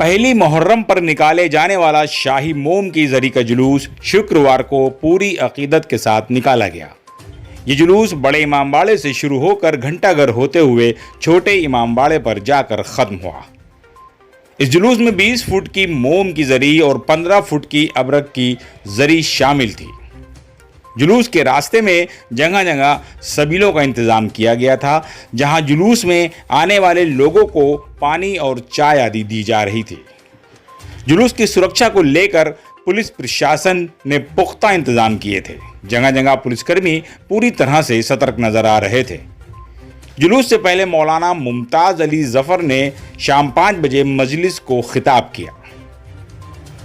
पहली मुहर्रम पर निकाले जाने वाला शाही मोम की जरी का जुलूस शुक्रवार को पूरी अकीदत के साथ निकाला गया। ये जुलूस बड़े इमामबाड़े से शुरू होकर घंटाघर होते हुए छोटे इमामबाड़े पर जाकर ख़त्म हुआ। इस जुलूस में 20 फुट की मोम की जरी और 15 फुट की अबरक की जरी शामिल थी। जुलूस के रास्ते में जगह जगह सबीलों का इंतज़ाम किया गया था, जहां जुलूस में आने वाले लोगों को पानी और चाय आदि दी जा रही थी। जुलूस की सुरक्षा को लेकर पुलिस प्रशासन ने पुख्ता इंतज़ाम किए थे। जगह जगह पुलिसकर्मी पूरी तरह से सतर्क नजर आ रहे थे। जुलूस से पहले मौलाना मुमताज़ अली ज़फ़र ने शाम 5 बजे मजलिस को खिताब किया।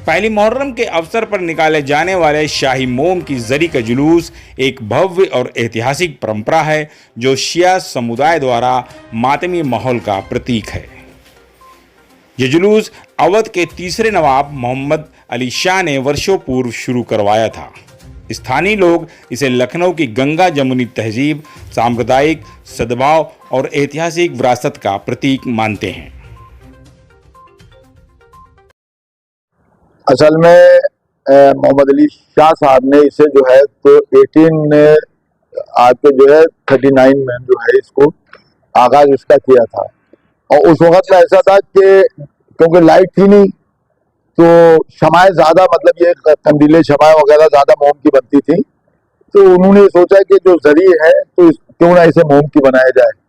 पहली मुहर्रम के अवसर पर निकाले जाने वाले शाही मोम की जरी का जुलूस एक भव्य और ऐतिहासिक परंपरा है, जो शिया समुदाय द्वारा मातमी माहौल का प्रतीक है। यह जुलूस अवध के तीसरे नवाब मोहम्मद अली शाह ने वर्षों पूर्व शुरू करवाया था। स्थानीय लोग इसे लखनऊ की गंगा जमुनी तहजीब, सांप्रदायिक सद्भाव और ऐतिहासिक विरासत का प्रतीक मानते हैं। असल में मोहम्मद अली शाह साहब ने इसे जो है तो 39 में जो है इसको आगाज इसका किया था। और उस वक्त में ऐसा था कि क्योंकि लाइट थी नहीं, तो शमाएं ज़्यादा, मतलब ये कंदीले शमाएं वगैरह ज़्यादा मोम की बनती थी। तो उन्होंने सोचा कि जो जरी है तो क्यों ना इसे मोम की बनाया जाए।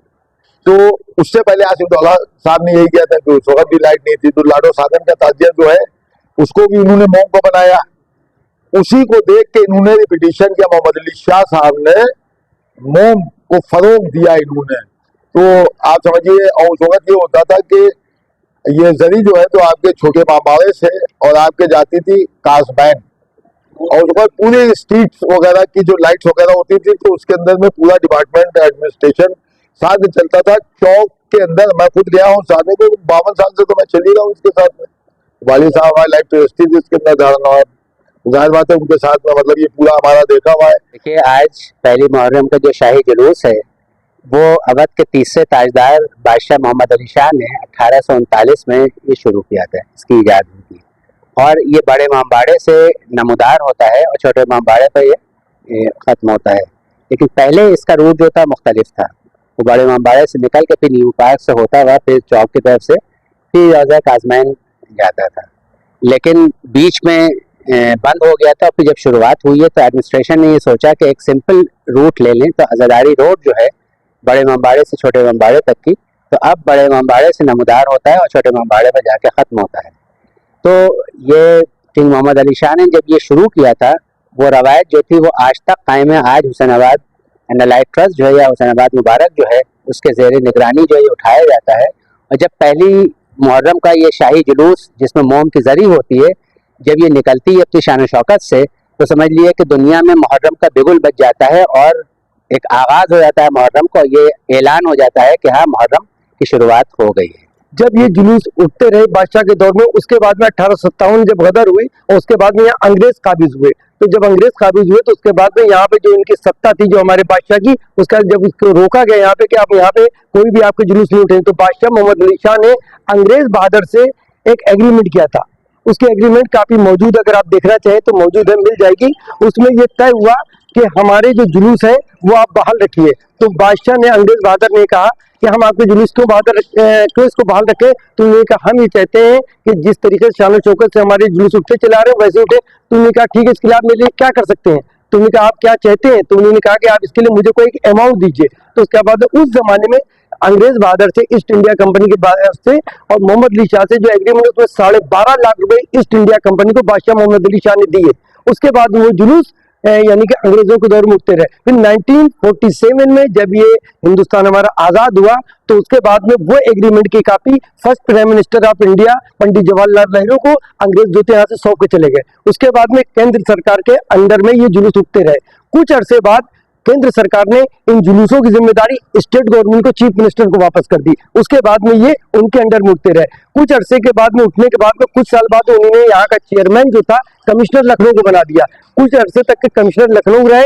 तो उससे पहले आसिफउद्दौला साहब ने यही किया था कि उस वक्त भी लाइट नहीं थी, तो लाडो साधन का ताजिया जो है उसको भी उन्होंने मोम को बनाया। उसी को देख के इन्होंने रिपीटिशन किया। मोहम्मद अली शाह साहब ने मोम को फरोग दिया इन्होंने। तो आप समझिए, और उस वक्त ये होता था कि ये जरी जो है तो आपके छोटे मामावे से और आपके जाती थी कासबैन, और उस वक्त पूरे स्ट्रीट्स वगैरह की जो लाइट्स वगैरह होती थी, तो उसके अंदर में पूरा डिपार्टमेंट एडमिनिस्ट्रेशन साथ में चलता था। चौक के अंदर मैं खुद गया हूँ साथ में, तो 52 साल से तो मैं चल ही रहा हूँ इसके साथ में। वाली साहब हमारे लाइफ ट्रस्टी जिसके अंदर धारणा, जाहिर बात है उनके साथ में, मतलब ये पूरा हमारा देखा हुआ है। देखिए, आज पहली मुहर्रम का जो शाही जुलूस है वो अवध के तीसरे ताजदार बादशाह मोहम्मद अली शाह ने 1839 में ये शुरू किया था, इसकी इजाद हुई थी। और ये बड़े इमामबाड़े से नमूदार होता है और छोटे इमामबाड़े पर ये ख़त्म होता है। लेकिन पहले इसका रूट जो था मुख्तलिफ था। वो बड़े इमामबाड़े से निकल के फिर न्यू पार्क से होता हुआ फिर चौक की तरफ से फिर रौज़ा काज़मैन जाता था। लेकिन बीच में बंद हो गया था। फिर जब शुरुआत हुई है तो एडमिनिस्ट्रेशन ने ये सोचा कि एक सिंपल रूट ले लें। तो अज़ादारी रोड जो है बड़े इमामबाड़े से छोटे इमामबाड़े तक की, तो अब बड़े इमामबाड़े से नमूदार होता है और छोटे इमामबाड़े पर जाके ख़त्म होता है। तो ये किंग मोहम्मद अली शाह ने जब ये शुरू किया था, वो रवायत जो थी वो आज तक कायम है। आज हुसैनाबाद एंडलाइट ट्रस्ट जो है या हुसैनाबाद मुबारक जो है उसके ज़ेर निगरानी जो ये उठाया जाता है। और जब पहली मुहर्रम का ये शाही जुलूस जिसमें मोम की जरी होती है, जब ये निकलती है अपनी शान शौकत से, तो समझ लिए कि दुनिया में मुहर्रम का बिगुल बज जाता है और एक आगाज हो जाता है मुहर्रम को। ये ऐलान हो जाता है कि हाँ, मुहर्रम की शुरुआत हो गई है। जब ये जुलूस उठते रहे बादशाह के दौर में, उसके बाद में 1857 जब गदर हुई और उसके बाद में यहाँ अंग्रेज काबिज हुए। तो जब अंग्रेज काबिज हुए तो उसके बाद में यहाँ पे जो इनकी सत्ता थी जो हमारे बादशाह की, उसका जब उसको रोका गया यहाँ पे कि आप यहाँ पे कोई भी आपके जुलूस नहीं उठे, तो बादशाह मोहम्मद अली शाह ने अंग्रेज बहादुर से एक एग्रीमेंट किया था। उसकी एग्रीमेंट काफी मौजूद, अगर आप देखना चाहें तो मौजूद है, मिल जाएगी। उसमें ये तय हुआ कि हमारे जो जुलूस है वो आप बहाल रखिए। तो बादशाह ने, अंग्रेज बहादुर ने कहा कि हम आपके जुलूस क्यों इसको बहाल रखें। तो उन्होंने कहा हम ये चाहते हैं कि जिस तरीके से शान चौकत से हमारे जुलूस उठते चला रहे हो वैसे उठे। तो उन्होंने कहा ठीक है, इसके लिए आप मेरे लिए क्या कर सकते हैं। तो उन्होंने कहा आप क्या चाहते हैं। तो उन्होंने कहा कि आप इसके लिए मुझे कोई एक अमाउंट दीजिए। तो उसके बाद उस जमाने में अंग्रेज बहादुर से ईस्ट इंडिया कंपनी के से और मोहम्मद अली शाह से जो एग्रीमेंट उसमें 12.5 लाख रुपए ईस्ट इंडिया कंपनी को बादशाह मोहम्मद अली शाह ने दिए। उसके बाद वो जुलूस यानी कि अंग्रेजों के दौर में उठते रहे। फिर 1947 में जब ये हिंदुस्तान हमारा आजाद हुआ तो उसके बाद में वो एग्रीमेंट की copy first prime minister of India Pandit Jawaharlal Nehru को अंग्रेज जो थे यहाँ से सौंप के चले गए। उसके बाद में केंद्र सरकार के अंडर में ये जुलूस उठते रहे। कुछ अरसे बाद केंद्र सरकार ने इन जुलूसों की जिम्मेदारी स्टेट गवर्नमेंट को, चीफ मिनिस्टर को वापस कर दी। उसके बाद में ये उनके अंडर में उठते रहे। कुछ अरसे के बाद में उठने के बाद में कुछ साल बाद उन्होंने यहाँ का चेयरमैन जो था कमिश्नर लखनऊ को बना दिया। कुछ अरसे तक के कमिश्नर लखनऊ रहे।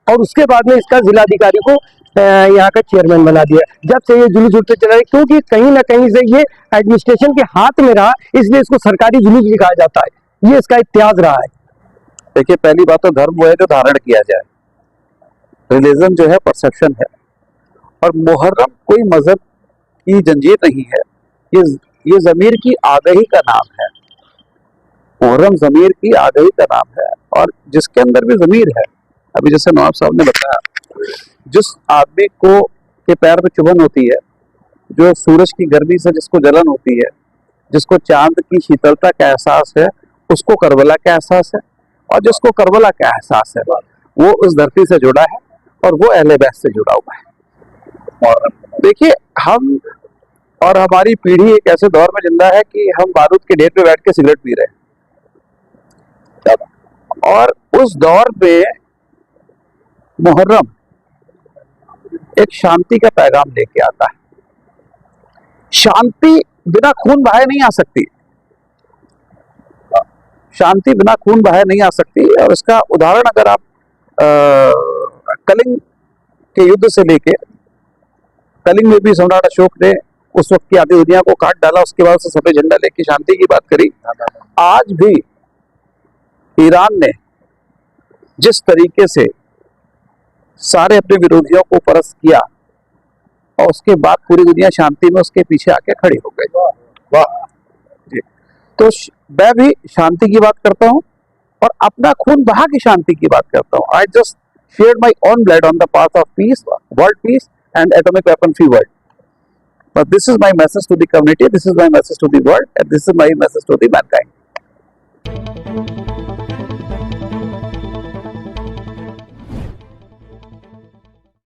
और उसके बाद में इसका जिलाधिकारी को यहाँ का चेयरमैन बना दिया। जब से ये जुलूस उठते चला है, क्योंकि कहीं ना कहीं से ये एडमिनिस्ट्रेशन के हाथ में रहा, इसलिए इसको सरकारी जुलूस दिखाया जाता है। ये इसका इतिहास रहा है। देखिए, पहली बात तो धर्म वो है जो धारण किया जाए, रिलीजन जो है परसेप्शन है, और मुहर्रम कोई मजहब की जंजीर नहीं है, ये ज़मीर की आगही का नाम है। मुहर्रम ज़मीर की आगही का नाम है, और जिसके अंदर भी ज़मीर है, अभी जैसे नवाब साहब ने बताया, जिस आदमी को के पैर में चुभन होती है, जो सूरज की गर्मी से जिसको जलन होती है, जिसको चांद की शीतलता का एहसास है, उसको करबला का एहसास है, और जिसको करबला का एहसास है वो उस धरती से जुड़ा है और वो अहले बैत से जुड़ा हुआ है। और देखिए, हम और हमारी पीढ़ी एक ऐसे दौर में जिंदा है कि हम बारूद के ढेर पे बैठ के सिगरेट पी रहे हैं, और उस दौर में मुहर्रम एक शांति का पैगाम लेके आता है। शांति बिना खून बहाए नहीं आ सकती, शांति बिना खून बहाए नहीं आ सकती। और इसका उदाहरण अगर आप कलिंग के युद्ध से लेके, कलिंग में भी सम्राट अशोक ने उस वक्त की आधी दुनिया को काट डाला, उसके बाद से सफेद झंडा लेके शांति की बात करी। आज भी ईरान ने जिस तरीके से सारे अपने विरोधियों को परस्त किया, और उसके बाद पूरी दुनिया शांति में उसके पीछे आके खड़ी हो गई। वाह जी। तो मैं भी शांति की बात करता हूँ और अपना खून बहा की शांति की बात करता हूँ। I just shared my own blood on the path of peace, world peace and atomic weapon free world. But this is my message to the community, this is my message to the world, and this is my message to the mankind.